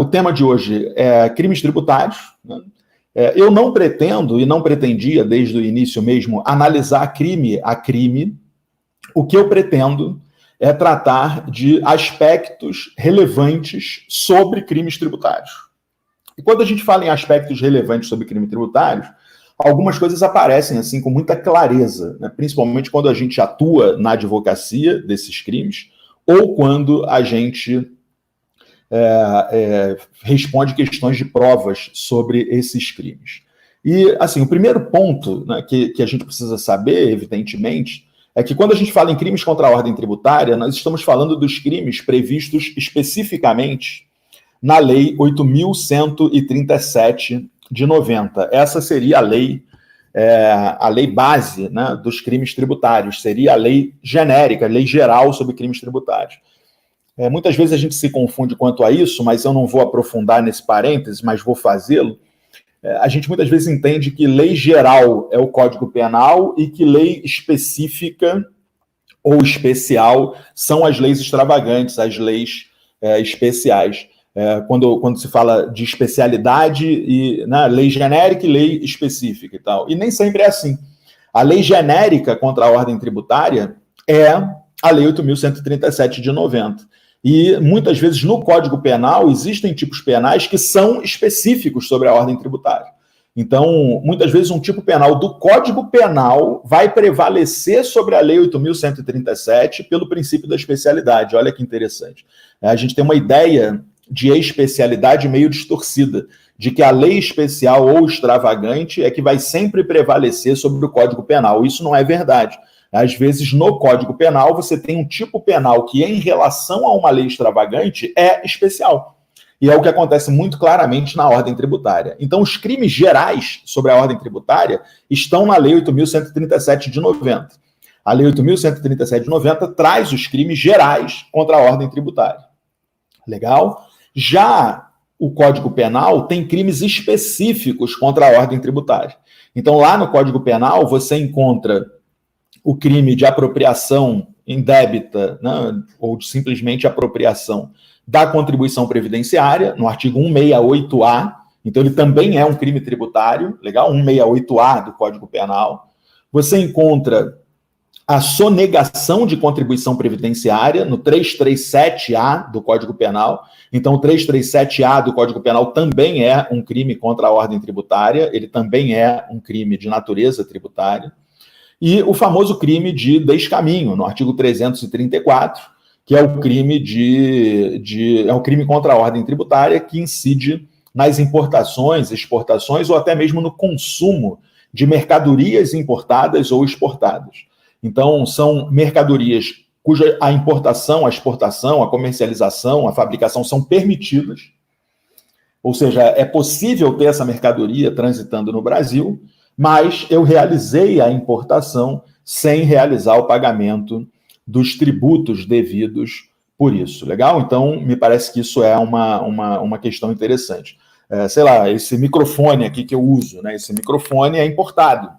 o tema de hoje é crimes tributários, né? Eu não pretendo e não pretendia, desde o início mesmo, analisar crime a crime. O que eu pretendo é tratar de aspectos relevantes sobre crimes tributários. E quando a gente fala em aspectos relevantes sobre crimes tributários, algumas coisas aparecem assim com muita clareza, né? Principalmente quando a gente atua na advocacia desses crimes ou quando a gente responde questões de provas sobre esses crimes. E, assim, o primeiro ponto, né, que a gente precisa saber, evidentemente, é que quando a gente fala em crimes contra a ordem tributária, nós estamos falando dos crimes previstos especificamente na Lei 8.137 de 90. Essa seria a lei base, né, dos crimes tributários, seria a lei genérica, a lei geral sobre crimes tributários. Muitas vezes a gente se confunde quanto a isso, mas eu não vou aprofundar nesse parêntese, mas vou fazê-lo. A gente muitas vezes entende que lei geral é o Código Penal e que lei específica ou especial são as leis extravagantes, as leis especiais. Quando se fala de especialidade, né, lei genérica e lei específica e tal. E nem sempre é assim. A lei genérica contra a ordem tributária é a Lei 8.137 de 90. E muitas vezes no Código Penal existem tipos penais que são específicos sobre a ordem tributária. Então, muitas vezes um tipo penal do Código Penal vai prevalecer sobre a Lei 8.137 pelo princípio da especialidade. Olha que interessante. A gente tem uma ideia de especialidade meio distorcida, de que a lei especial ou extravagante é que vai sempre prevalecer sobre o Código Penal. Isso não é verdade. Às vezes, no Código Penal, você tem um tipo penal que, em relação a uma lei extravagante, é especial. E é o que acontece muito claramente na ordem tributária. Então, os crimes gerais sobre a ordem tributária estão na Lei 8.137 de 90. A Lei 8.137 de 90 traz os crimes gerais contra a ordem tributária. Legal? Já o Código Penal tem crimes específicos contra a ordem tributária. Então, lá no Código Penal, você encontra o crime de apropriação indébita, né, ou de simplesmente apropriação da contribuição previdenciária, no artigo 168A. Então, ele também é um crime tributário, legal? 168A do Código Penal. Você encontra a sonegação de contribuição previdenciária no 337A do Código Penal. Então, o 337A do Código Penal também é um crime contra a ordem tributária, ele também é um crime de natureza tributária. E o famoso crime de descaminho, no artigo 334, que é o crime é um crime contra a ordem tributária que incide nas importações, exportações ou até mesmo no consumo de mercadorias importadas ou exportadas. Então, são mercadorias cuja a importação, a exportação, a comercialização, a fabricação são permitidas, ou seja, é possível ter essa mercadoria transitando no Brasil, mas eu realizei a importação sem realizar o pagamento dos tributos devidos por isso. Legal? Então, me parece que isso é uma questão interessante. Sei lá, esse microfone aqui que eu uso, né? Esse microfone é importado.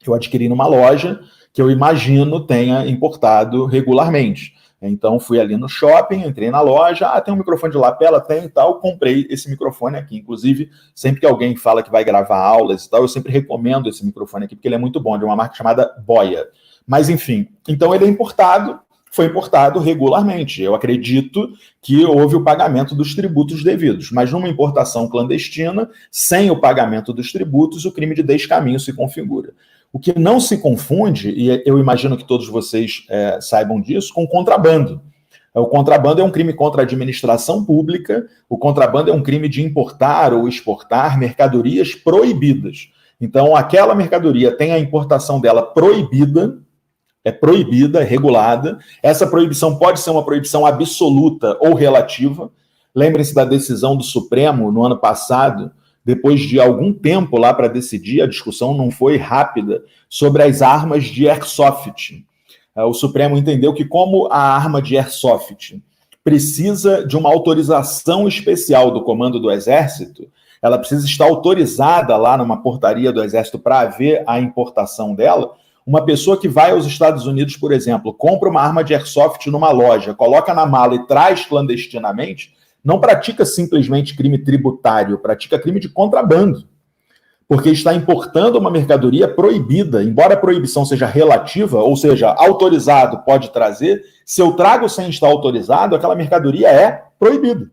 Eu adquiri numa loja que eu imagino tenha importado regularmente. Então, fui ali no shopping, entrei na loja, tem um microfone de lapela, tem e tal, comprei esse microfone aqui. Inclusive, sempre que alguém fala que vai gravar aulas e tal, eu sempre recomendo esse microfone aqui, porque ele é muito bom, de uma marca chamada Boya. Mas, enfim, então ele é importado, foi importado regularmente. Eu acredito que houve o pagamento dos tributos devidos, mas numa importação clandestina, sem o pagamento dos tributos, o crime de descaminho se configura. O que não se confunde, e eu imagino que todos vocês saibam disso, com contrabando. O contrabando é um crime contra a administração pública, o contrabando é um crime de importar ou exportar mercadorias proibidas. Então, aquela mercadoria tem a importação dela proibida, é regulada. Essa proibição pode ser uma proibição absoluta ou relativa. Lembrem-se da decisão do Supremo no ano passado, depois de algum tempo lá para decidir, a discussão não foi rápida, sobre as armas de airsoft. O Supremo entendeu que, como a arma de airsoft precisa de uma autorização especial do Comando do Exército, ela precisa estar autorizada lá numa portaria do Exército para haver a importação dela. Uma pessoa que vai aos Estados Unidos, por exemplo, compra uma arma de airsoft numa loja, coloca na mala e traz clandestinamente, não pratica simplesmente crime tributário, pratica crime de contrabando, porque está importando uma mercadoria proibida, embora a proibição seja relativa, ou seja, autorizado pode trazer, se eu trago sem estar autorizado, aquela mercadoria é proibida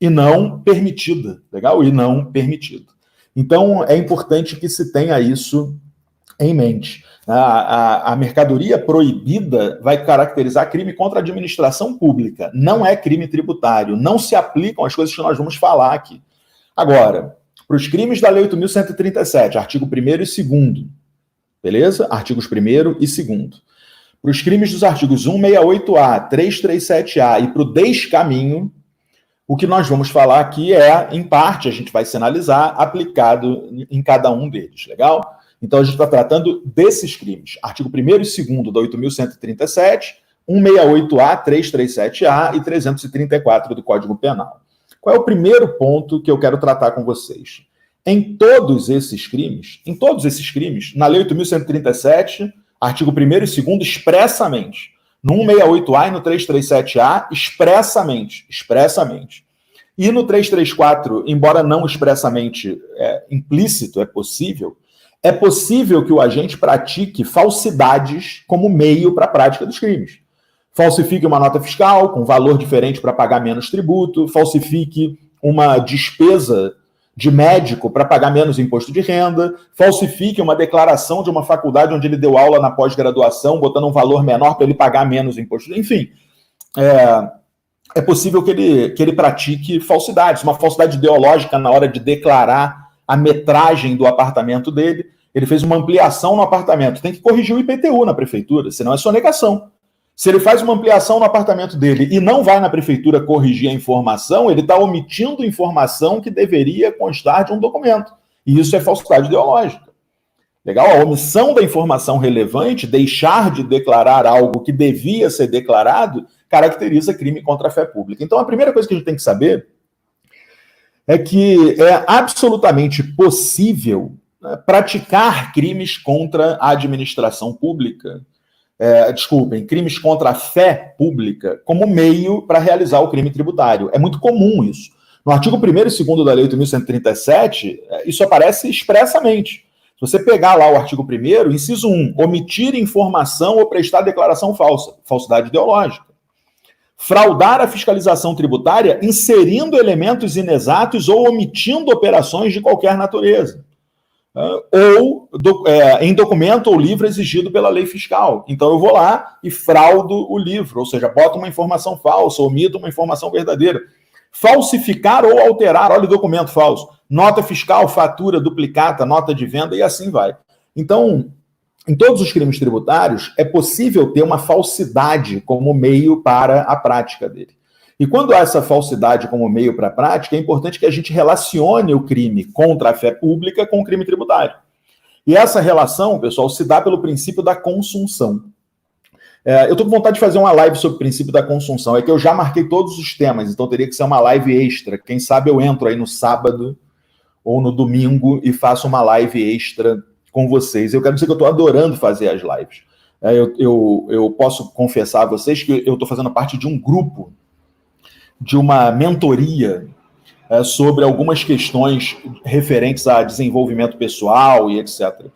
e não permitida, legal? E não permitida. Então, é importante que se tenha isso em mente. A mercadoria proibida vai caracterizar crime contra a administração pública, não é crime tributário, não se aplicam as coisas que nós vamos falar aqui. Agora, para os crimes da Lei 8.137, artigo 1º e 2º, beleza? Artigos 1º e 2º. Para os crimes dos artigos 168A, 337A e para o descaminho, o que nós vamos falar aqui é, em parte, a gente vai sinalizar, aplicado em cada um deles, legal? Então, a gente está tratando desses crimes. Artigo 1º e 2º da 8.137, 168A, 337A e 334 do Código Penal. Qual é o primeiro ponto que eu quero tratar com vocês? Em todos esses crimes, na Lei 8.137, artigo 1º e 2º, expressamente. No 168A e no 337A, expressamente. E no 334, embora não expressamente implícito, é possível que o agente pratique falsidades como meio para a prática dos crimes. Falsifique uma nota fiscal com valor diferente para pagar menos tributo, falsifique uma despesa de médico para pagar menos imposto de renda, falsifique uma declaração de uma faculdade onde ele deu aula na pós-graduação, botando um valor menor para ele pagar menos imposto. Enfim, é possível que ele pratique falsidades, uma falsidade ideológica na hora de declarar a metragem do apartamento dele. Ele fez uma ampliação no apartamento, tem que corrigir o IPTU na prefeitura, senão é sonegação. Se ele faz uma ampliação no apartamento dele e não vai na prefeitura corrigir a informação, ele está omitindo informação que deveria constar de um documento. E isso é falsidade ideológica. Legal? A omissão da informação relevante, deixar de declarar algo que devia ser declarado, caracteriza crime contra a fé pública. Então, a primeira coisa que a gente tem que saber é que é absolutamente possível praticar crimes contra a administração pública, crimes contra a fé pública, como meio para realizar o crime tributário. É muito comum isso. No artigo 1º e 2º da Lei 8.137, isso aparece expressamente. Se você pegar lá o artigo 1º, inciso 1, omitir informação ou prestar declaração falsa, falsidade ideológica. Fraudar a fiscalização tributária inserindo elementos inexatos ou omitindo operações de qualquer natureza. Ou em documento ou livro exigido pela lei fiscal. Então eu vou lá e fraudo o livro, ou seja, boto uma informação falsa, omito uma informação verdadeira. Falsificar ou alterar, olha o documento falso, nota fiscal, fatura, duplicata, nota de venda e assim vai. Então, em todos os crimes tributários, é possível ter uma falsidade como meio para a prática dele. E quando há essa falsidade como meio para a prática, é importante que a gente relacione o crime contra a fé pública com o crime tributário. E essa relação, pessoal, se dá pelo princípio da consunção. Eu estou com vontade de fazer uma live sobre o princípio da consunção. É que eu já marquei todos os temas, então teria que ser uma live extra. Quem sabe eu entro aí no sábado ou no domingo e faço uma live extra com vocês. Eu quero dizer que eu estou adorando fazer as lives. Eu posso confessar a vocês que eu estou fazendo parte de um grupo, de uma mentoria sobre algumas questões referentes a desenvolvimento pessoal e etc.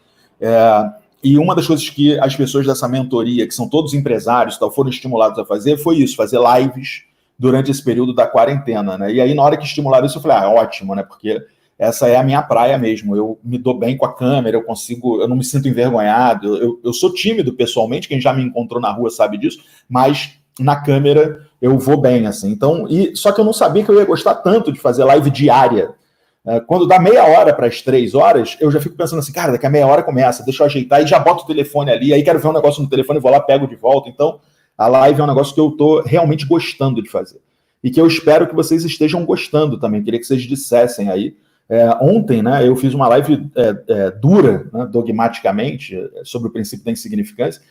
E uma das coisas que as pessoas dessa mentoria, que são todos empresários, foram estimulados a fazer, foi isso, fazer lives durante esse período da quarentena, né? E aí, na hora que estimularam isso, eu falei, ótimo, né? Porque essa é a minha praia mesmo, eu me dou bem com a câmera, eu não me sinto envergonhado, eu sou tímido pessoalmente, quem já me encontrou na rua sabe disso, mas na câmera eu vou bem, assim. Então, só que eu não sabia que eu ia gostar tanto de fazer live diária. Quando dá meia hora para as 3 horas, eu já fico pensando assim, cara, daqui a meia hora começa, deixa eu ajeitar e já boto o telefone ali, aí quero ver um negócio no telefone, vou lá, pego de volta. Então, a live é um negócio que eu tô realmente gostando de fazer. E que eu espero que vocês estejam gostando também, queria que vocês dissessem aí. Ontem, né, eu fiz uma live dura, né, dogmaticamente, sobre o princípio da insignificância,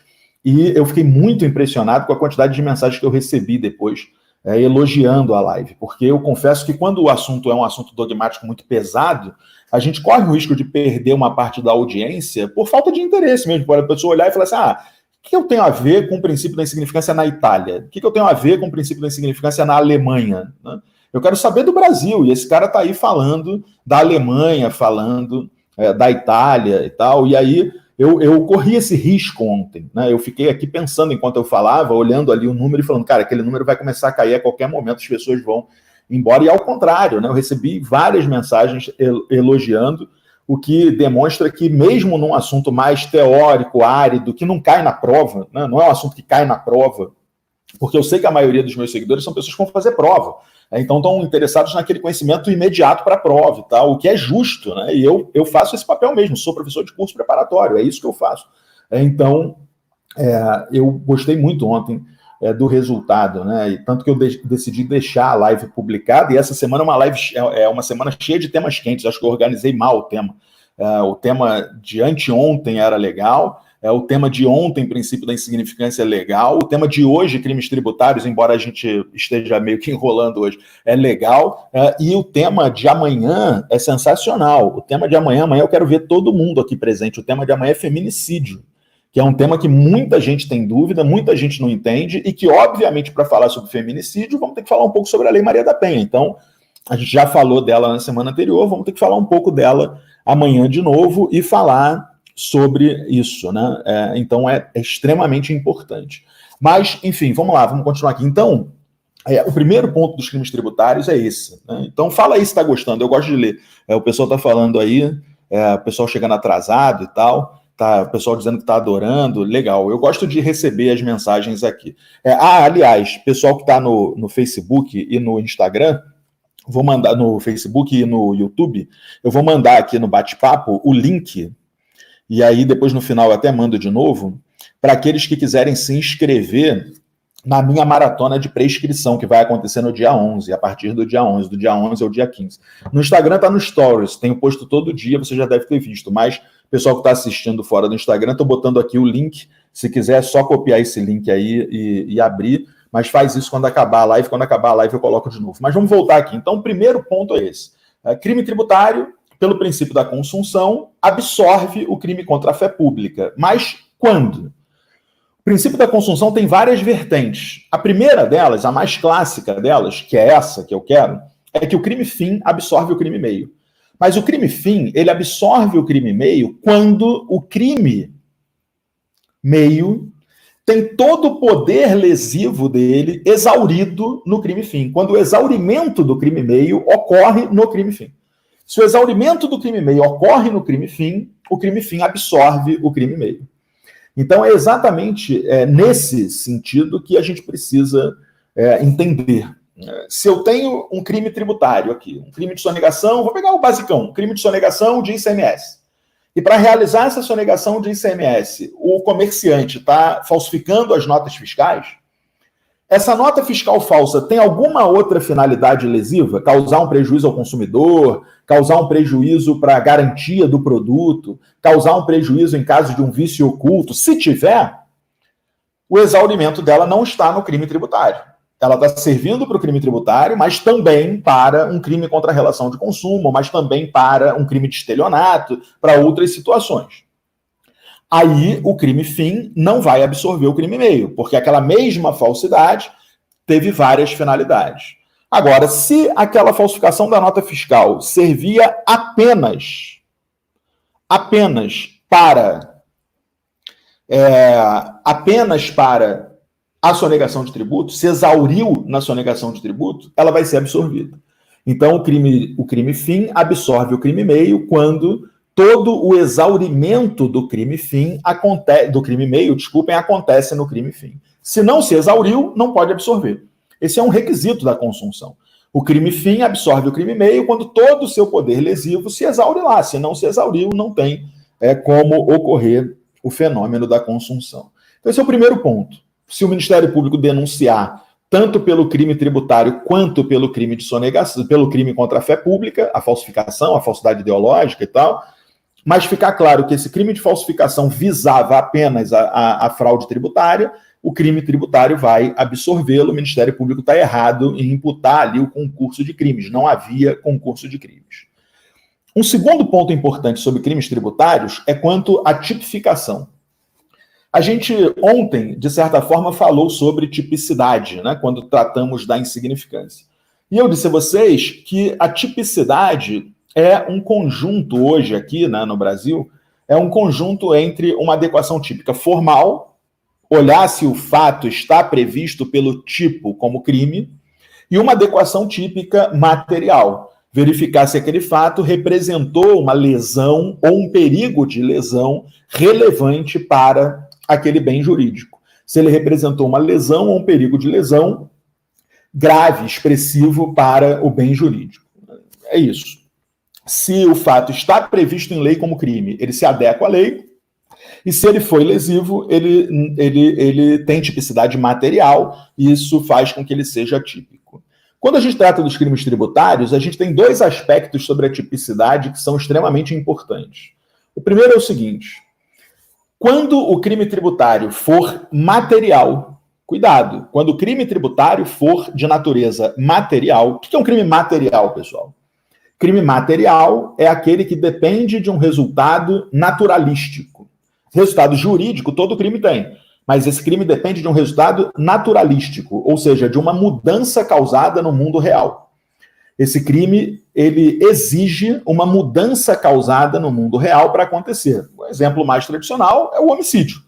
e eu fiquei muito impressionado com a quantidade de mensagens que eu recebi depois, elogiando a live, porque eu confesso que quando o assunto é um assunto dogmático muito pesado, a gente corre o risco de perder uma parte da audiência por falta de interesse mesmo, para a pessoa olhar e falar assim, o que eu tenho a ver com o princípio da insignificância na Itália? O que eu tenho a ver com o princípio da insignificância na Alemanha? Né? Eu quero saber do Brasil, e esse cara está aí falando da Alemanha, falando da Itália e tal, e aí eu corri esse risco ontem, né? Eu fiquei aqui pensando enquanto eu falava, olhando ali o número e falando, cara, aquele número vai começar a cair a qualquer momento, as pessoas vão embora, e ao contrário, né? Eu recebi várias mensagens elogiando, o que demonstra que mesmo num assunto mais teórico, árido, que não cai na prova, né? Não é um assunto que cai na prova, porque eu sei que a maioria dos meus seguidores são pessoas que vão fazer prova, então estão interessados naquele conhecimento imediato para a prova e tal, o que é justo, né? E eu faço esse papel mesmo, sou professor de curso preparatório, é isso que eu faço. Então, eu gostei muito ontem do resultado, né? E tanto que eu decidi deixar a live publicada, e essa semana é uma semana cheia de temas quentes, acho que eu organizei mal o tema. O tema de anteontem era legal, o tema de ontem, princípio da insignificância, é legal, o tema de hoje, crimes tributários, embora a gente esteja meio que enrolando hoje, é legal, e o tema de amanhã é sensacional. O tema de amanhã eu quero ver todo mundo aqui presente, o tema de amanhã é feminicídio, que é um tema que muita gente tem dúvida, muita gente não entende, e que, obviamente, para falar sobre feminicídio, vamos ter que falar um pouco sobre a Lei Maria da Penha. Então, a gente já falou dela na semana anterior, vamos ter que falar um pouco dela amanhã de novo e falar sobre isso, né? Então, é extremamente importante. Mas, enfim, vamos lá, vamos continuar aqui. Então, o primeiro ponto dos crimes tributários é esse, né? Então, fala aí se está gostando, eu gosto de ler. O pessoal está falando aí, o pessoal chegando atrasado e tal, o pessoal dizendo que está adorando, legal. Eu gosto de receber as mensagens aqui. Aliás, pessoal que está no Facebook e no Instagram, vou mandar no Facebook e no YouTube, eu vou mandar aqui no bate-papo o link, e aí depois no final eu até mando de novo, para aqueles que quiserem se inscrever na minha maratona de prescrição, que vai acontecer no dia 11, a partir do dia 11 ao dia 15. No Instagram tá no Stories, tenho posto todo dia, você já deve ter visto, mas pessoal que está assistindo fora do Instagram, estou botando aqui o link, se quiser é só copiar esse link aí e abrir, mas faz isso quando acabar a live, quando acabar a live eu coloco de novo. Mas vamos voltar aqui. Então, o primeiro ponto é esse. Crime tributário, pelo princípio da consunção, absorve o crime contra a fé pública. Mas quando? O princípio da consunção tem várias vertentes. A primeira delas, a mais clássica delas, que é essa que eu quero, é que o crime fim absorve o crime meio. Mas o crime fim, ele absorve o crime meio quando o crime meio tem todo o poder lesivo dele exaurido no crime fim. Quando o exaurimento do crime meio ocorre no crime fim. Se o exaurimento do crime meio ocorre no crime fim, o crime fim absorve o crime meio. Então, é exatamente nesse sentido que a gente precisa entender. Se eu tenho um crime tributário aqui, um crime de sonegação, vou pegar o basicão, um crime de sonegação de ICMS. E para realizar essa sonegação de ICMS, o comerciante está falsificando as notas fiscais. Essa nota fiscal falsa tem alguma outra finalidade lesiva? Causar um prejuízo ao consumidor, causar um prejuízo para a garantia do produto, causar um prejuízo em caso de um vício oculto? Se tiver, o exaurimento dela não está no crime tributário. Ela está servindo para o crime tributário, mas também para um crime contra a relação de consumo, mas também para um crime de estelionato, para outras situações. Aí o crime fim não vai absorver o crime meio, porque aquela mesma falsidade teve várias finalidades. Agora, se aquela falsificação da nota fiscal servia apenas para a sonegação de tributo, se exauriu na sonegação de tributo, ela vai ser absorvida. Então, o crime fim absorve o crime meio quando todo o exaurimento do crime fim acontece no crime fim. Se não se exauriu, não pode absorver. Esse é um requisito da consunção. O crime fim absorve o crime meio quando todo o seu poder lesivo se exaure lá. Se não se exauriu, não tem como ocorrer o fenômeno da consunção. Então, esse é o primeiro ponto. Se o Ministério Público denunciar tanto pelo crime tributário quanto pelo crime de sonegação, pelo crime contra a fé pública, a falsificação, a falsidade ideológica e tal, mas ficar claro que esse crime de falsificação visava apenas a fraude tributária, o crime tributário vai absorvê-lo. O Ministério Público está errado em imputar ali o concurso de crimes. Não havia concurso de crimes. Um segundo ponto importante sobre crimes tributários é quanto à tipificação. A gente ontem, de certa forma, falou sobre tipicidade, né, quando tratamos da insignificância. E eu disse a vocês que a tipicidade é um conjunto hoje aqui, né, no Brasil, é um conjunto entre uma adequação típica formal, olhar se o fato está previsto pelo tipo como crime, e uma adequação típica material, verificar se aquele fato representou uma lesão ou um perigo de lesão relevante para aquele bem jurídico. Se ele representou uma lesão ou um perigo de lesão grave, expressivo para o bem jurídico. É isso. Se o fato está previsto em lei como crime, ele se adequa à lei, e se ele foi lesivo, ele tem tipicidade material, e isso faz com que ele seja típico. Quando a gente trata dos crimes tributários, a gente tem dois aspectos sobre a tipicidade que são extremamente importantes. O primeiro é o seguinte: quando o crime tributário for material, cuidado, quando o crime tributário for de natureza material, o que é um crime material, pessoal? Crime material é aquele que depende de um resultado naturalístico. Resultado jurídico, todo crime tem. Mas esse crime depende de um resultado naturalístico, ou seja, de uma mudança causada no mundo real. Esse crime, ele exige uma mudança causada no mundo real para acontecer. O exemplo mais tradicional é o homicídio.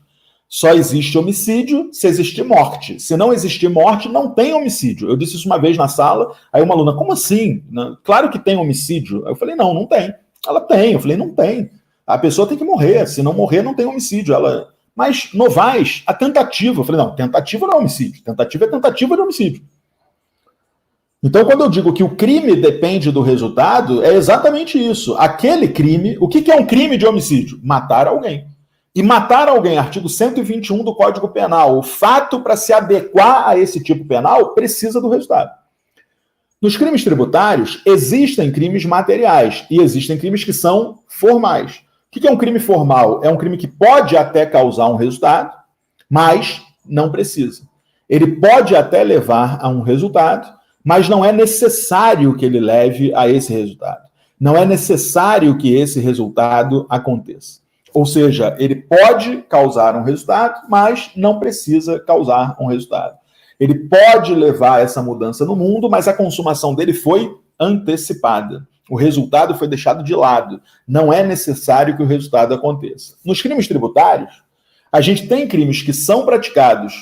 Só existe homicídio se existir morte. Se não existir morte, não tem homicídio. Eu disse isso uma vez na sala, aí uma aluna, como assim? Claro que tem homicídio. Eu falei, não, não tem. Ela tem. Eu falei, não tem. A pessoa tem que morrer. Se não morrer, não tem homicídio. Ela... Mas, Novaes, a tentativa. Eu falei, não, tentativa não é homicídio. Tentativa é tentativa de homicídio. Então, quando eu digo que o crime depende do resultado, é exatamente isso. Aquele crime, o que é um crime de homicídio? Matar alguém. E matar alguém, artigo 121 do Código Penal, o fato para se adequar a esse tipo penal precisa do resultado. Nos crimes tributários, existem crimes materiais e existem crimes que são formais. O que é um crime formal? É um crime que pode até causar um resultado, mas não precisa. Ele pode até levar a um resultado, mas não é necessário que ele leve a esse resultado. Não é necessário que esse resultado aconteça. Ou seja, ele pode causar um resultado, mas não precisa causar um resultado. Ele pode levar essa mudança no mundo, mas a consumação dele foi antecipada. O resultado foi deixado de lado. Não é necessário que o resultado aconteça. Nos crimes tributários, a gente tem crimes que são praticados.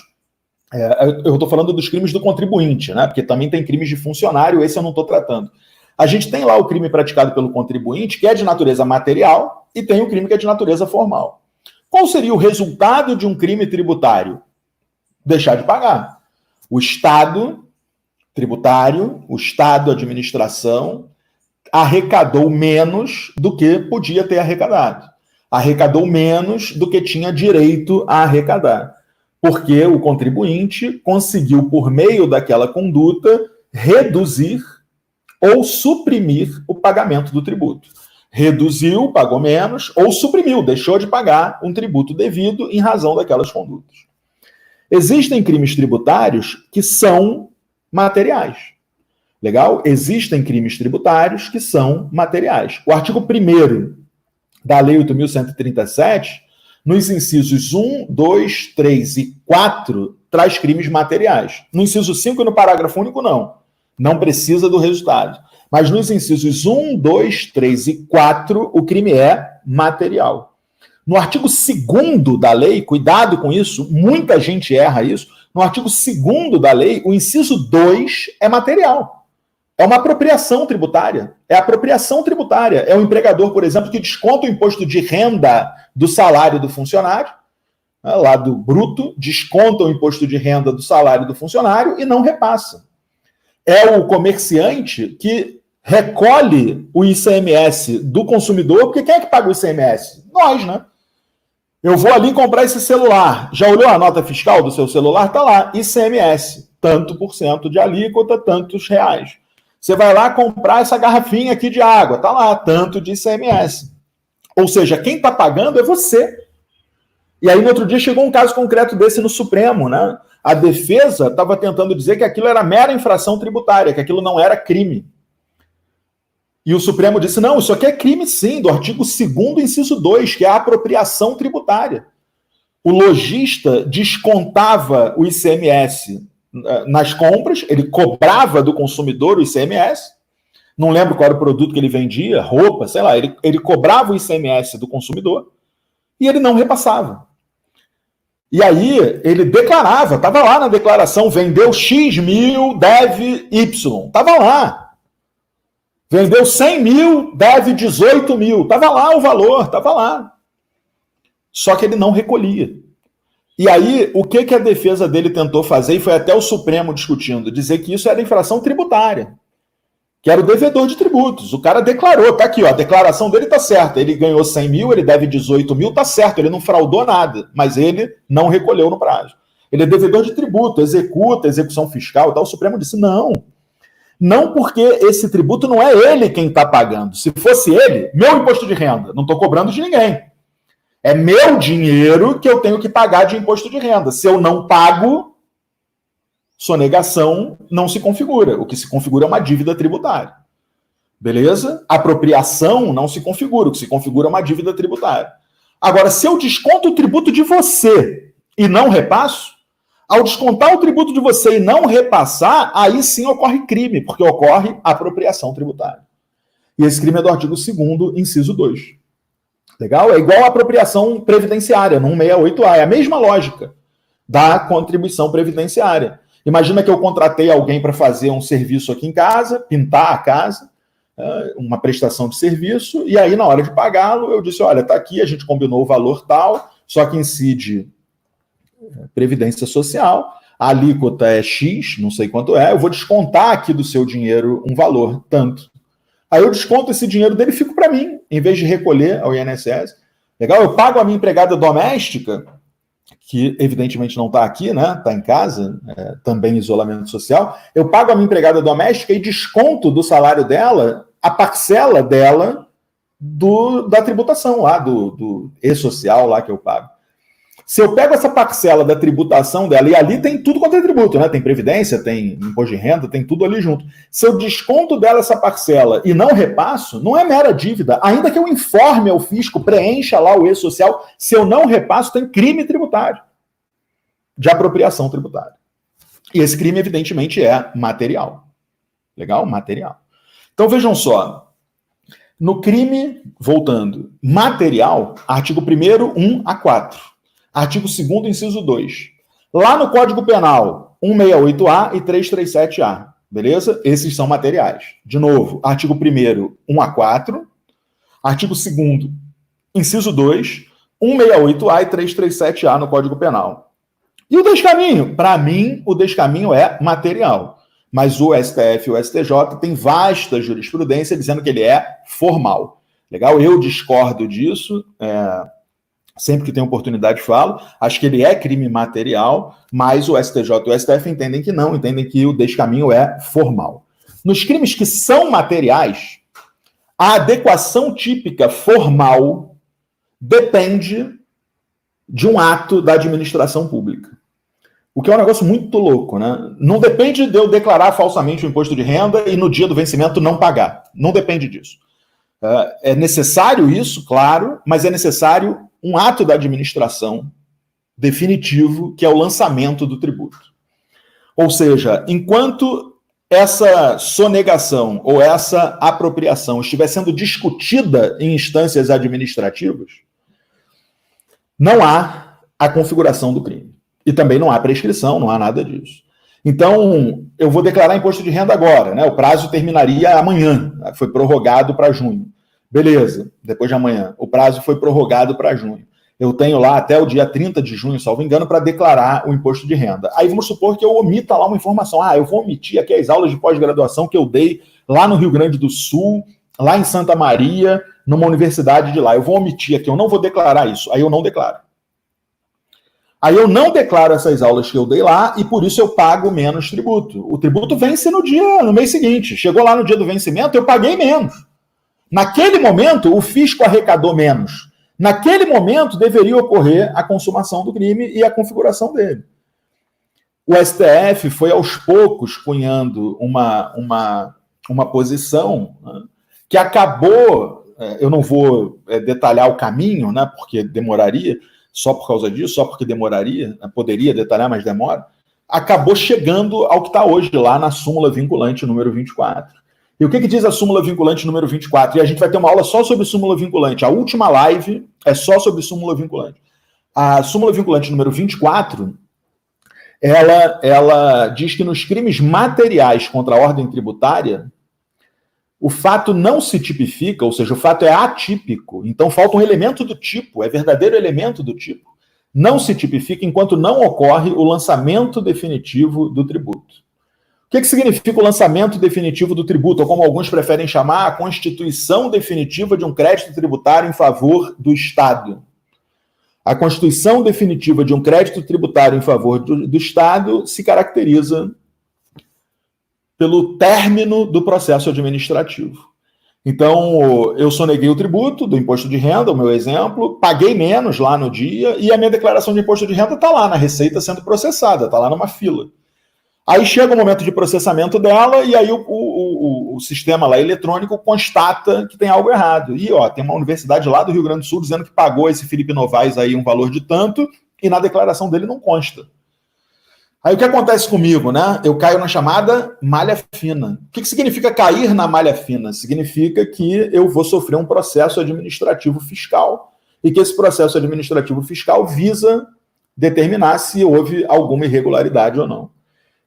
Eu estou falando dos crimes do contribuinte, né? Porque também tem crimes de funcionário, esse eu não estou tratando. A gente tem lá o crime praticado pelo contribuinte, que é de natureza material, e tem o crime que é de natureza formal. Qual seria o resultado de um crime tributário? Deixar de pagar. O Estado tributário, o Estado administração, arrecadou menos do que podia ter arrecadado. Arrecadou menos do que tinha direito a arrecadar. Porque o contribuinte conseguiu, por meio daquela conduta, reduzir ou suprimir o pagamento do tributo. Reduziu, pagou menos, ou suprimiu, deixou de pagar um tributo devido em razão daquelas condutas. Existem crimes tributários que são materiais. Legal? Existem crimes tributários que são materiais. O artigo 1º da Lei 8.137, nos incisos 1, 2, 3 e 4, traz crimes materiais. No inciso 5 e no parágrafo único, não. Não precisa do resultado. Mas nos incisos 1, 2, 3 e 4, o crime é material. No artigo 2º da lei, cuidado com isso, muita gente erra isso, no artigo 2º da lei, o inciso 2 é material. É uma apropriação tributária. É apropriação tributária. É o empregador, por exemplo, que desconta o imposto de renda do salário do funcionário, lá do bruto, desconta o imposto de renda do salário do funcionário e não repassa. É o comerciante que recolhe o ICMS do consumidor, porque quem é que paga o ICMS? Nós, né? Eu vou ali comprar esse celular. Já olhou a nota fiscal do seu celular? Está lá, ICMS, tanto por cento de alíquota, tantos reais. Você vai lá comprar essa garrafinha aqui de água, está lá, tanto de ICMS. Ou seja, quem está pagando é você. E aí, no outro dia, chegou um caso concreto desse no Supremo, né? A defesa estava tentando dizer que aquilo era mera infração tributária, que aquilo não era crime. E o Supremo disse, não, isso aqui é crime sim, do artigo 2º, inciso 2, que é a apropriação tributária. O lojista descontava o ICMS nas compras, ele cobrava do consumidor o ICMS, não lembro qual era o produto que ele vendia, roupa, sei lá, ele cobrava o ICMS do consumidor e ele não repassava. E aí ele declarava, estava lá na declaração, vendeu X mil, deve Y, estava lá. Vendeu 100 mil, deve 18 mil, estava lá o valor, estava lá. Só que ele não recolhia. E aí, o que a defesa dele tentou fazer, e foi até o Supremo discutindo, dizer que isso era infração tributária, que era o devedor de tributos. O cara declarou, tá aqui, ó, a declaração dele tá certa, ele ganhou 100 mil, ele deve 18 mil, tá certo, ele não fraudou nada, mas ele não recolheu no prazo. Ele é devedor de tributo, executa, execução fiscal e tal. O Supremo disse, não porque esse tributo não é ele quem está pagando. Se fosse ele, meu imposto de renda, não estou cobrando de ninguém. É meu dinheiro que eu tenho que pagar de imposto de renda. Se eu não pago, sonegação não se configura. O que se configura é uma dívida tributária. Beleza? Apropriação não se configura. O que se configura é uma dívida tributária. Agora, se eu desconto o tributo de você e não repasso, ao descontar o tributo de você e não repassar, aí sim ocorre crime, porque ocorre apropriação tributária. E esse crime é do artigo 2º, inciso 2. Legal? É igual a apropriação previdenciária, no 168A. É a mesma lógica da contribuição previdenciária. Imagina que eu contratei alguém para fazer um serviço aqui em casa, pintar a casa, uma prestação de serviço, e aí na hora de pagá-lo eu disse, olha, está aqui, a gente combinou o valor tal, só que incide Previdência Social, a alíquota é X, não sei quanto é, eu vou descontar aqui do seu dinheiro um valor, tanto. Aí eu desconto esse dinheiro dele e fico para mim, em vez de recolher ao INSS. Legal? Eu pago a minha empregada doméstica, que evidentemente não está aqui, né? Está em casa, também em isolamento social. Eu pago a minha empregada doméstica e desconto do salário dela a parcela dela da tributação lá, do e-social lá que eu pago. Se eu pego essa parcela da tributação dela, e ali tem tudo quanto é tributo, né? Tem previdência, tem imposto de renda, tem tudo ali junto. Se eu desconto dela essa parcela e não repasso, não é mera dívida. Ainda que eu informe ao fisco, preencha lá o e-social, se eu não repasso, tem crime tributário de apropriação tributária. E esse crime, evidentemente, é material. Legal? Material. Então, vejam só. No crime, voltando, material, artigo 1º, 1 a 4. Artigo 2º, inciso 2. Lá no Código Penal, 168A e 337A. Beleza? Esses são materiais. De novo, artigo 1º, 1 a 4. Artigo 2º, inciso 2, 168A e 337A no Código Penal. E o descaminho? Para mim, o descaminho é material. Mas o STF e o STJ têm vasta jurisprudência dizendo que ele é formal. Legal? Eu discordo disso. Sempre que tem oportunidade falo, acho que ele é crime material, mas o STJ e o STF entendem que não, entendem que o descaminho é formal. Nos crimes que são materiais, a adequação típica formal depende de um ato da administração pública. O que é um negócio muito louco, né? Não depende de eu declarar falsamente o imposto de renda e no dia do vencimento não pagar. Não depende disso. É necessário isso, claro, mas é necessário um ato da administração definitivo, que é o lançamento do tributo. Ou seja, enquanto essa sonegação ou essa apropriação estiver sendo discutida em instâncias administrativas, não há a configuração do crime. E também não há prescrição, não há nada disso. Então, eu vou declarar imposto de renda agora, né? O prazo terminaria amanhã, foi prorrogado para junho. Beleza, depois de amanhã. O prazo foi prorrogado para junho. Eu tenho lá até o dia 30 de junho, salvo engano, para declarar o imposto de renda. Aí vamos supor que eu omita lá uma informação. Eu vou omitir aqui as aulas de pós-graduação que eu dei lá no Rio Grande do Sul, lá em Santa Maria, numa universidade de lá. Eu vou omitir aqui, eu não vou declarar isso. Aí eu não declaro. Aí eu não declaro essas aulas que eu dei lá e por isso eu pago menos tributo. O tributo vence no mês seguinte. Chegou lá no dia do vencimento, eu paguei menos. Naquele momento, o fisco arrecadou menos. Naquele momento, deveria ocorrer a consumação do crime e a configuração dele. O STF foi, aos poucos, cunhando uma posição, né, que acabou... Eu não vou detalhar o caminho, né, porque demoraria, só por causa disso, só porque demoraria, poderia detalhar, mas demora, acabou chegando ao que está hoje lá na súmula vinculante número 24. E o que diz a súmula vinculante número 24? E a gente vai ter uma aula só sobre súmula vinculante. A última live é só sobre súmula vinculante. A súmula vinculante número 24, ela diz que nos crimes materiais contra a ordem tributária, o fato não se tipifica, ou seja, o fato é atípico. Então falta um elemento do tipo, é verdadeiro elemento do tipo. Não se tipifica enquanto não ocorre o lançamento definitivo do tributo. O que significa o lançamento definitivo do tributo, ou como alguns preferem chamar, a constituição definitiva de um crédito tributário em favor do Estado? A constituição definitiva de um crédito tributário em favor do Estado se caracteriza pelo término do processo administrativo. Então, eu soneguei o tributo do imposto de renda, o meu exemplo, paguei menos lá no dia e a minha declaração de imposto de renda está lá na Receita sendo processada, está lá numa fila. Aí chega o momento de processamento dela e aí o sistema lá eletrônico constata que tem algo errado. E tem uma universidade lá do Rio Grande do Sul dizendo que pagou esse Felipe Novaes aí um valor de tanto e na declaração dele não consta. Aí o que acontece comigo, né? Eu caio na chamada malha fina. O que significa cair na malha fina? Significa que eu vou sofrer um processo administrativo fiscal e que esse processo administrativo fiscal visa determinar se houve alguma irregularidade ou não.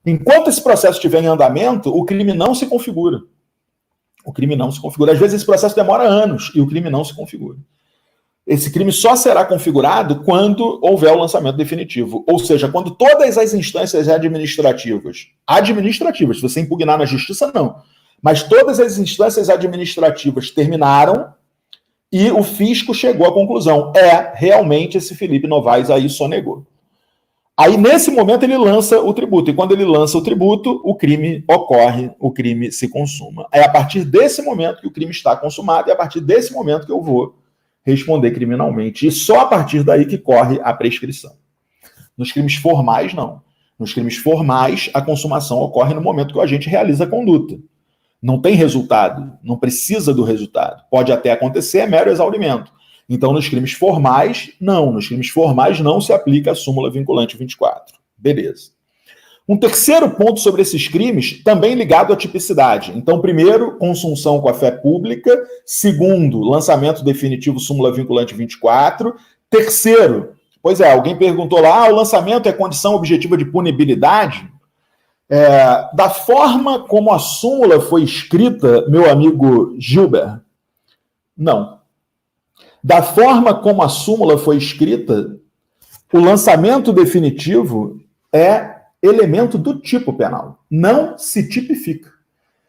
Enquanto esse processo estiver em andamento, o crime não se configura. O crime não se configura. Às vezes esse processo demora anos e o crime não se configura. Esse crime só será configurado quando houver o lançamento definitivo. Ou seja, quando todas as instâncias administrativas, se você impugnar na justiça, não, mas todas as instâncias administrativas terminaram e o fisco chegou à conclusão, realmente esse Felipe Novaes aí sonegou. Aí, nesse momento, ele lança o tributo. E quando ele lança o tributo, o crime ocorre, o crime se consuma. É a partir desse momento que o crime está consumado e é a partir desse momento que eu vou responder criminalmente. E só a partir daí que corre a prescrição. Nos crimes formais, não. Nos crimes formais, a consumação ocorre no momento que o agente realiza a conduta. Não tem resultado, não precisa do resultado. Pode até acontecer, é mero exaurimento. Então, nos crimes formais, não. Nos crimes formais não se aplica a súmula vinculante 24. Beleza. Um terceiro ponto sobre esses crimes, também ligado à tipicidade. Então, primeiro, consunção com a fé pública. Segundo, lançamento definitivo súmula vinculante 24. Terceiro, alguém perguntou lá, o lançamento é condição objetiva de punibilidade? Da forma como a súmula foi escrita, meu amigo Gilbert, não. Da forma como a súmula foi escrita, o lançamento definitivo é elemento do tipo penal. Não se tipifica.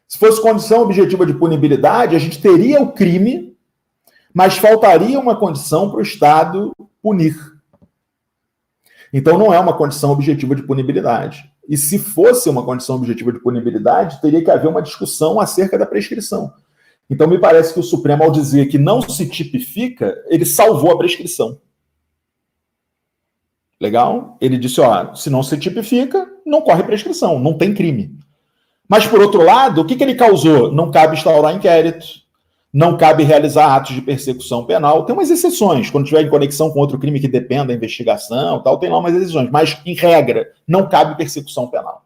Se fosse condição objetiva de punibilidade, a gente teria o crime, mas faltaria uma condição para o Estado punir. Então, não é uma condição objetiva de punibilidade. E se fosse uma condição objetiva de punibilidade, teria que haver uma discussão acerca da prescrição. Então, me parece que o Supremo, ao dizer que não se tipifica, ele salvou a prescrição. Legal? Ele disse, se não se tipifica, não corre prescrição, não tem crime. Mas, por outro lado, o que ele causou? Não cabe instaurar inquérito, não cabe realizar atos de persecução penal. Tem umas exceções, quando tiver em conexão com outro crime que dependa da investigação, tem lá umas exceções. Mas, em regra, não cabe persecução penal.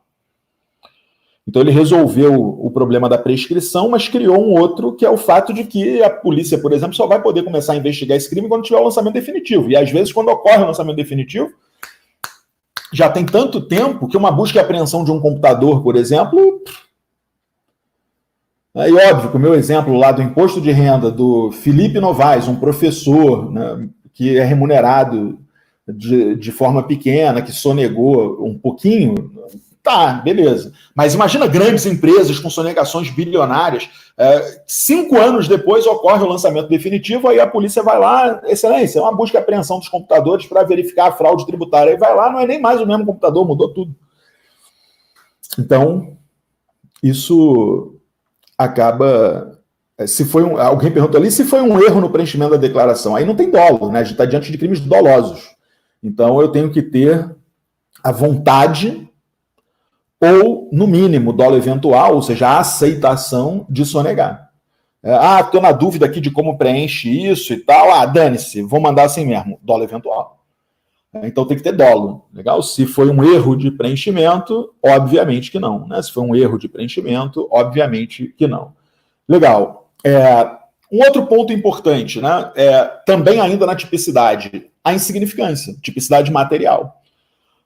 Então ele resolveu o problema da prescrição, mas criou um outro, que é o fato de que a polícia, por exemplo, só vai poder começar a investigar esse crime quando tiver o lançamento definitivo. E às vezes, quando ocorre o lançamento definitivo, já tem tanto tempo que uma busca e apreensão de um computador, por exemplo... E óbvio que o meu exemplo lá do imposto de renda do Felipe Novaes, um professor, né, que é remunerado de forma pequena, que sonegou um pouquinho... Tá, beleza. Mas imagina grandes empresas com sonegações bilionárias. 5 anos depois ocorre o lançamento definitivo, aí a polícia vai lá, excelência, é uma busca e apreensão dos computadores para verificar a fraude tributária. Aí vai lá, não é nem mais o mesmo computador, mudou tudo. Então, isso acaba... alguém perguntou ali se foi um erro no preenchimento da declaração. Aí não tem dolo, né? A gente está diante de crimes dolosos. Então, eu tenho que ter a vontade... ou, no mínimo, dolo eventual, ou seja, a aceitação de sonegar. Estou na dúvida aqui de como preenche isso e tal. Dane-se, vou mandar assim mesmo, dolo eventual. Então tem que ter dolo, legal? Se foi um erro de preenchimento, obviamente que não, né? Se foi um erro de preenchimento, obviamente que não. Legal. Um outro ponto importante, né? Também ainda na tipicidade, a insignificância, tipicidade material.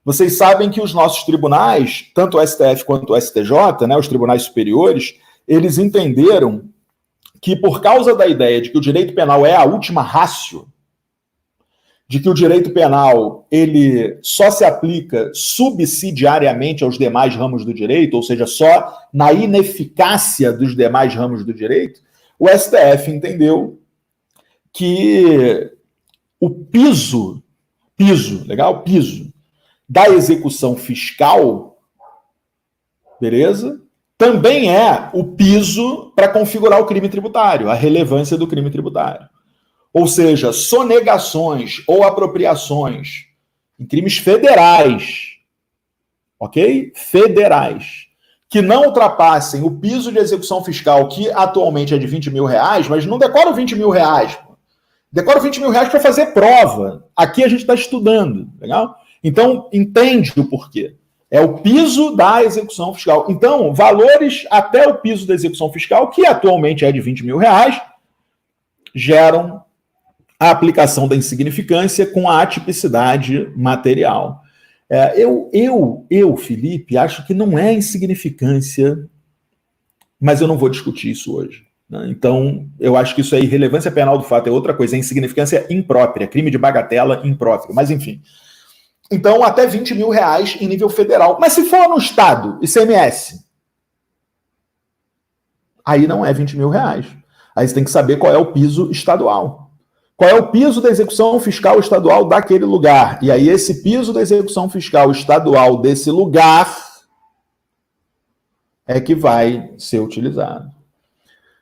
Vocês sabem que os nossos tribunais, tanto o STF quanto o STJ, né, os tribunais superiores, eles entenderam que por causa da ideia de que o direito penal é a última ratio, de que o direito penal ele só se aplica subsidiariamente aos demais ramos do direito, ou seja, só na ineficácia dos demais ramos do direito, o STF entendeu que o piso, legal? Piso da execução fiscal, beleza? Também é o piso para configurar o crime tributário, a relevância do crime tributário. Ou seja, sonegações ou apropriações em crimes federais, ok? Federais, que não ultrapassem o piso de execução fiscal, que atualmente é de R$20 mil, mas não decora R$20 mil. Decora R$20 mil para fazer prova. Aqui a gente está estudando, legal? Então, entende o porquê. É o piso da execução fiscal. Então, valores até o piso da execução fiscal, que atualmente é de R$20 mil, geram a aplicação da insignificância com a atipicidade material. Eu, Felipe, acho que não é insignificância, mas eu não vou discutir isso hoje, né? Então, eu acho que isso é irrelevância penal do fato, é outra coisa, é insignificância imprópria, crime de bagatela impróprio, mas enfim. Então, até R$20 mil em nível federal. Mas se for no Estado, ICMS, aí não é R$20 mil. Aí você tem que saber qual é o piso estadual. Qual é o piso da execução fiscal estadual daquele lugar? E aí esse piso da execução fiscal estadual desse lugar é que vai ser utilizado.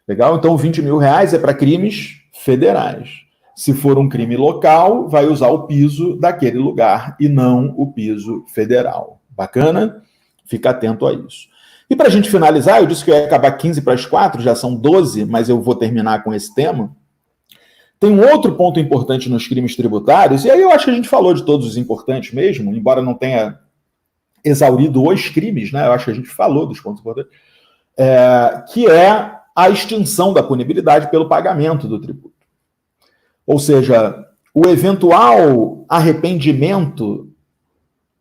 Legal? Então, R$20 mil é para crimes federais. Se for um crime local, vai usar o piso daquele lugar e não o piso federal. Bacana? Fica atento a isso. E para a gente finalizar, eu disse que eu ia acabar 15 para as 4, já são 12, mas eu vou terminar com esse tema. Tem um outro ponto importante nos crimes tributários, e aí eu acho que a gente falou de todos os importantes mesmo, embora não tenha exaurido os crimes, né? Eu acho que a gente falou dos pontos importantes, que é a extinção da punibilidade pelo pagamento do tributo. Ou seja, o eventual arrependimento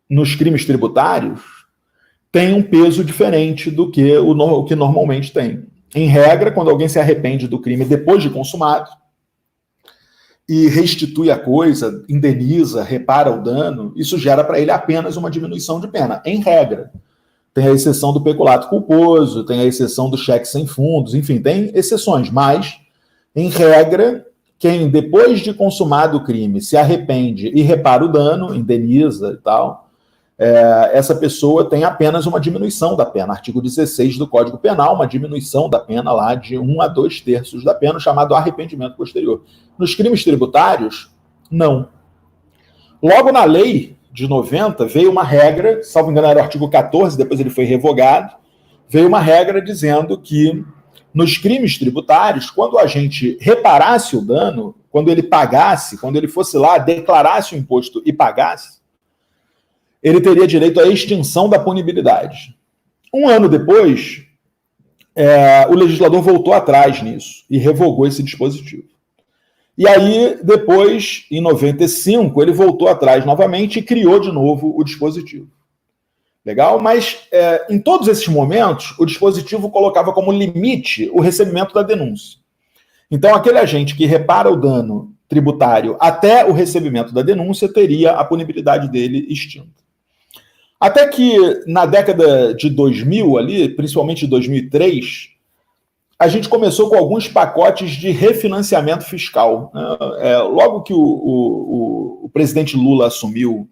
nos crimes tributários tem um peso diferente do que o que normalmente tem. Em regra, quando alguém se arrepende do crime depois de consumado e restitui a coisa, indeniza, repara o dano, isso gera para ele apenas uma diminuição de pena, em regra. Tem a exceção do peculato culposo, tem a exceção do cheque sem fundos, enfim, tem exceções, mas, em regra, quem depois de consumado o crime se arrepende e repara o dano, indeniza e tal, essa pessoa tem apenas uma diminuição da pena. Artigo 16 do Código Penal, uma diminuição da pena lá de 1 a 2/3 da pena, chamado arrependimento posterior. Nos crimes tributários, não. Logo na lei de 90, veio uma regra, salvo engano era o artigo 14, depois ele foi revogado, veio uma regra dizendo que nos crimes tributários, quando a gente reparasse o dano, quando ele pagasse, quando ele fosse lá, declarasse o imposto e pagasse, ele teria direito à extinção da punibilidade. Um ano depois, o legislador voltou atrás nisso e revogou esse dispositivo. E aí, depois, em 95, ele voltou atrás novamente e criou de novo o dispositivo. Legal? Mas, em todos esses momentos, o dispositivo colocava como limite o recebimento da denúncia. Então, aquele agente que repara o dano tributário até o recebimento da denúncia teria a punibilidade dele extinta. Até que, na década de 2000, ali, principalmente de 2003, a gente começou com alguns pacotes de refinanciamento fiscal. Logo que o presidente Lula assumiu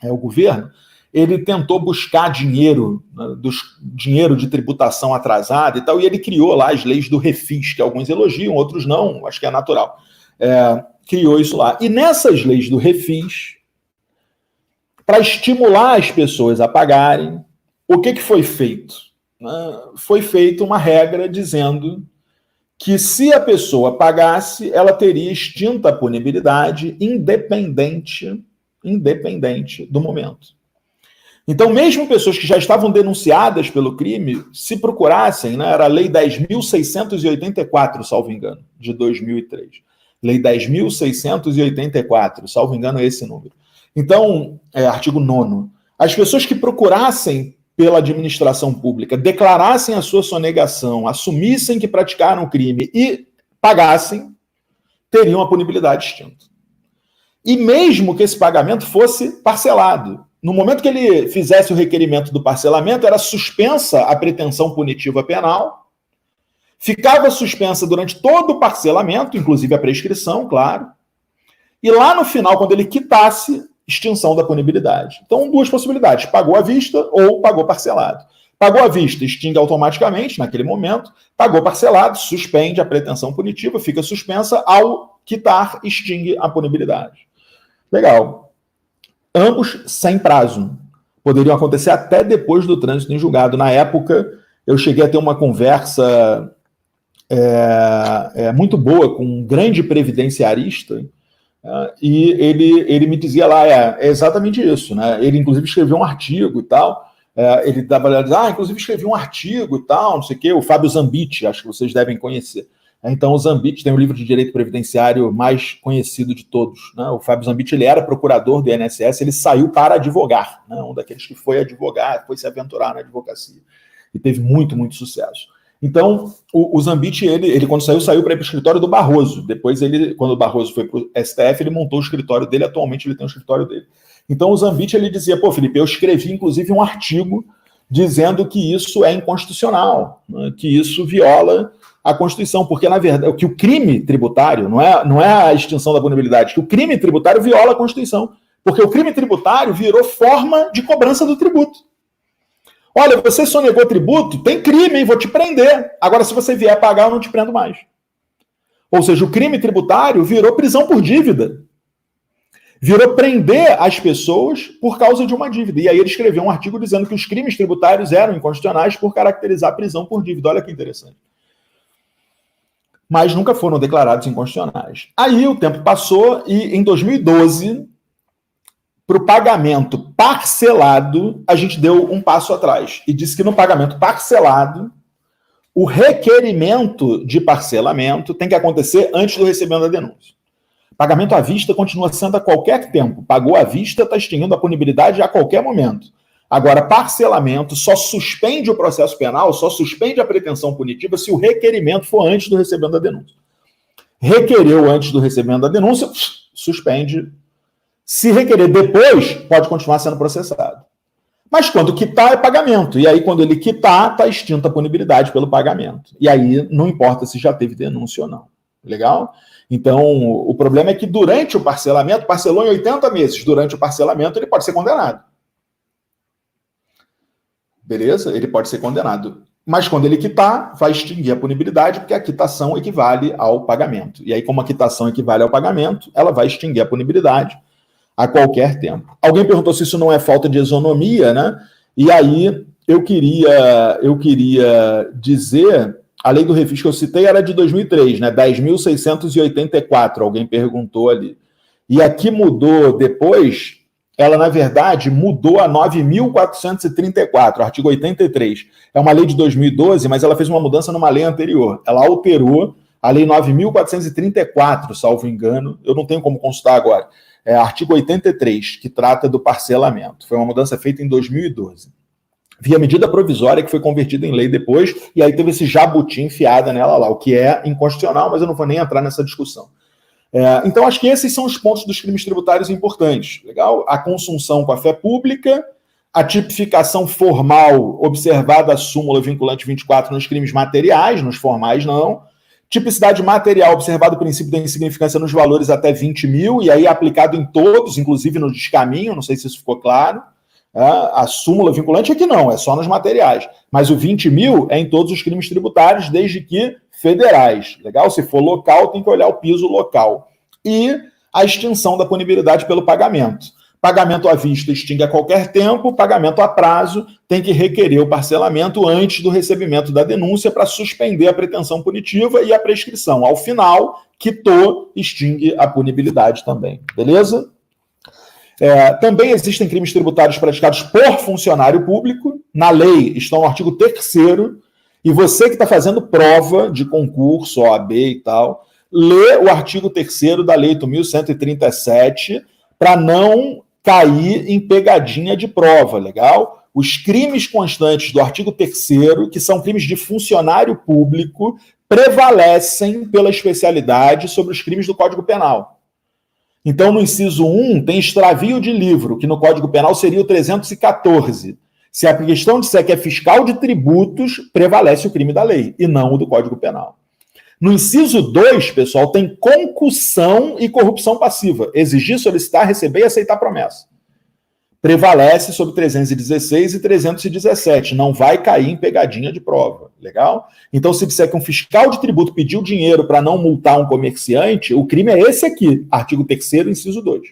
o governo, ele tentou buscar dinheiro, dinheiro de tributação atrasada e tal, e ele criou lá as leis do refis, que alguns elogiam, outros não, acho que é natural. Criou isso lá. E nessas leis do refis, para estimular as pessoas a pagarem, o que foi feito? Foi feita uma regra dizendo que se a pessoa pagasse, ela teria extinta a punibilidade, independente independente do momento. Então, mesmo pessoas que já estavam denunciadas pelo crime, se procurassem, né, era a Lei 10.684, salvo engano, de 2003. Lei 10.684, salvo engano, é esse número. Então, artigo 9º. As pessoas que procurassem pela administração pública, declarassem a sua sonegação, assumissem que praticaram o crime e pagassem, teriam a punibilidade extinta. E mesmo que esse pagamento fosse parcelado, no momento que ele fizesse o requerimento do parcelamento, era suspensa a pretensão punitiva penal, ficava suspensa durante todo o parcelamento, inclusive a prescrição, claro, e lá no final, quando ele quitasse, extinção da punibilidade. Então, duas possibilidades, pagou à vista ou pagou parcelado. Pagou à vista, extingue automaticamente, naquele momento, pagou parcelado, suspende a pretensão punitiva, fica suspensa, ao quitar, extingue a punibilidade. Legal. Ambos sem prazo. Poderiam acontecer até depois do trânsito em julgado. Na época, eu cheguei a ter uma conversa muito boa com um grande previdenciarista, e ele me dizia lá, é exatamente isso, né? Ele, inclusive, escreveu um artigo e tal, ele dava, inclusive, escrevi um artigo e tal, não sei o quê, o Fábio Zambiti, acho que vocês devem conhecer. Então, o Zambiti tem o livro de direito previdenciário mais conhecido de todos, né? O Fábio Zambiti, ele era procurador do INSS, ele saiu para advogar, né? Um daqueles que foi advogar, foi se aventurar na advocacia, e teve muito, muito sucesso. Então, o Zambiti, ele quando saiu para ir para o escritório do Barroso. Depois, quando o Barroso foi para o STF, ele montou o escritório dele, atualmente ele tem o escritório dele. Então, o Zambiti, ele dizia, Felipe, eu escrevi, inclusive, um artigo dizendo que isso é inconstitucional, né? Que isso viola a Constituição, porque, na verdade, que o crime tributário, não é a extinção da punibilidade, que o crime tributário viola a Constituição, porque o crime tributário virou forma de cobrança do tributo. Olha, você sonegou tributo, tem crime, hein? Vou te prender. Agora, se você vier pagar, eu não te prendo mais. Ou seja, o crime tributário virou prisão por dívida. Virou prender as pessoas por causa de uma dívida. E aí ele escreveu um artigo dizendo que os crimes tributários eram inconstitucionais por caracterizar a prisão por dívida. Olha que interessante. Mas nunca foram declarados inconstitucionais. Aí o tempo passou e, em 2012... para o pagamento parcelado, a gente deu um passo atrás e disse que no pagamento parcelado, o requerimento de parcelamento tem que acontecer antes do recebimento da denúncia. Pagamento à vista continua sendo a qualquer tempo. Pagou à vista, está extinguindo a punibilidade a qualquer momento. Agora, parcelamento só suspende o processo penal, só suspende a pretensão punitiva se o requerimento for antes do recebimento da denúncia. Requereu antes do recebimento da denúncia, suspende. Se requerer depois, pode continuar sendo processado. Mas quando quitar, é pagamento. E aí, quando ele quitar, está extinta a punibilidade pelo pagamento. E aí, não importa se já teve denúncia ou não. Legal? Então, o problema é que durante o parcelamento, parcelou em 80 meses, durante o parcelamento, ele pode ser condenado. Beleza? Ele pode ser condenado. Mas quando ele quitar, vai extinguir a punibilidade, porque a quitação equivale ao pagamento. E aí, como a quitação equivale ao pagamento, ela vai extinguir a punibilidade a qualquer tempo. Alguém perguntou se isso não é falta de isonomia, né? E aí eu queria dizer, a lei do refis que eu citei era de 2003, né? 10.684, alguém perguntou ali. E aqui mudou depois, ela na verdade mudou a 9.434, artigo 83. É uma lei de 2012, mas ela fez uma mudança numa lei anterior. Ela alterou a lei 9.434, salvo engano, eu não tenho como consultar agora. É artigo 83, que trata do parcelamento. Foi uma mudança feita em 2012. Via medida provisória, que foi convertida em lei depois, e aí teve esse jabuti enfiada nela lá, o que é inconstitucional, mas eu não vou nem entrar nessa discussão. Então, acho que esses são os pontos dos crimes tributários importantes. Legal? A consunção com a fé pública, a tipificação formal observada a súmula vinculante 24 nos crimes materiais, nos formais não. Tipicidade material, observado o princípio da insignificância nos valores até 20 mil, e aí aplicado em todos, inclusive no descaminho, não sei se isso ficou claro. A súmula vinculante aqui não, é só nos materiais. Mas o 20 mil é em todos os crimes tributários, desde que federais. Legal? Se for local, tem que olhar o piso local. E a extinção da punibilidade pelo pagamento. Pagamento à vista extingue a qualquer tempo, pagamento a prazo tem que requerer o parcelamento antes do recebimento da denúncia para suspender a pretensão punitiva e a prescrição. Ao final, quitou, extingue a punibilidade também. Beleza? Também existem crimes tributários praticados por funcionário público. Na lei estão no artigo 3º, e você que está fazendo prova de concurso, OAB e tal, lê o artigo 3º da Lei 8.137 para não cair em pegadinha de prova, legal? Os crimes constantes do artigo 3º, que são crimes de funcionário público, prevalecem pela especialidade sobre os crimes do Código Penal. Então, no inciso 1, tem extravio de livro, que no Código Penal seria o 314. Se a questão disser que é fiscal de tributos, prevalece o crime da lei, e não o do Código Penal. No inciso 2, pessoal, tem concussão e corrupção passiva. Exigir, solicitar, receber e aceitar promessa. Prevalece sobre 316 e 317. Não vai cair em pegadinha de prova. Legal? Então, se disser que um fiscal de tributo pediu dinheiro para não multar um comerciante, o crime é esse aqui, artigo 3º, inciso 2.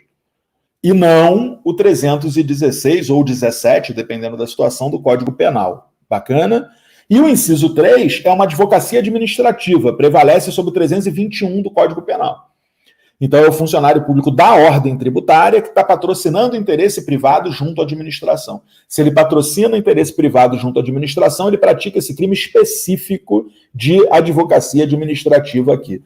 E não o 316 ou 17, dependendo da situação, do Código Penal. Bacana? E o inciso 3 é uma advocacia administrativa, prevalece sobre o 321 do Código Penal. Então, é o funcionário público da ordem tributária que está patrocinando interesse privado junto à administração. Se ele patrocina interesse privado junto à administração, ele pratica esse crime específico de advocacia administrativa aqui.